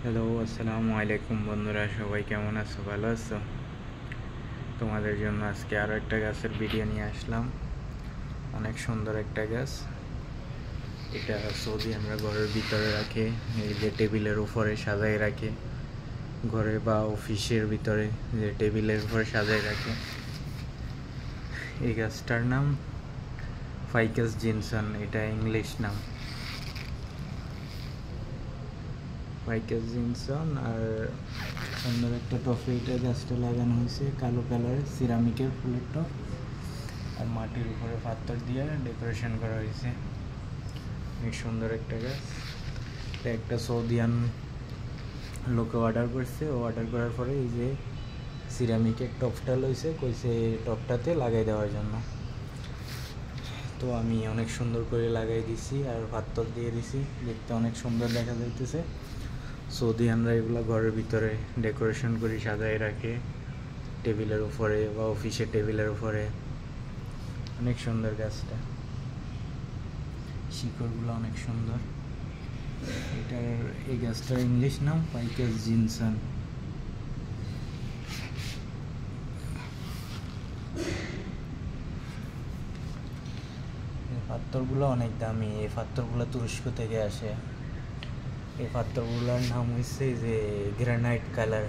Hello, আসসালামু আলাইকুম বন্ধুরা, সবাই কেমন আছো? ভালো আছো? তোমাদের জন্য আজকে আরও একটা গাছের ভিডিও নিয়ে আসলাম। অনেক সুন্দর একটা গাছ। এটা সৌদি আমরা ঘরের ভিতরে রাখে, এই যে টেবিলের উপরে সাজায় রাখে, ঘরে বা অফিসের ভিতরে যে টেবিলের উপরে সাজায় রাখে। এই গাছটার নাম ফাইকাস জিনসন, এটা ইংলিশ নাম ফাইকাস জিনসন। আর সুন্দর একটা টফে এটা গাছটা লাগানো হয়েছে, কালো কালারের সিরামিকের ফুলের টপ, আর মাটির উপরে পাথর দিয়ে ডেকোরেশন করা হয়েছে। অনেক সুন্দর একটা গাছ। এটা একটা সৌদিয়ান লোকে অর্ডার করছে, ও অর্ডার করার পরে এই যে সিরামিকের টপটা লইছে, কইছে টপটাতে লাগাই দেওয়ার জন্য। তো আমি অনেক সুন্দর করে লাগাই দিছি আর পাথর দিয়ে দিছি, দেখতে অনেক সুন্দর দেখা যাইতেছে। সৌদিয়ানরা এগুলো ঘরের ভিতরে ডেকোরেশন করে সাজায় রাখে, টেবিলের উপরে বা অফিসের টেবিলের উপরে। অনেক সুন্দর গাছটা, শিকড়গুলো অনেক সুন্দর। এটার এই গাছটার ইংলিশ নাম ফাইকাস জিনসন। এই পাথরগুলো অনেক দামি, এই পাথরগুলো তুরস্ক থেকে আসে। এই পাথরগুলোর নাম হচ্ছে যে গ্রানাইট কালার।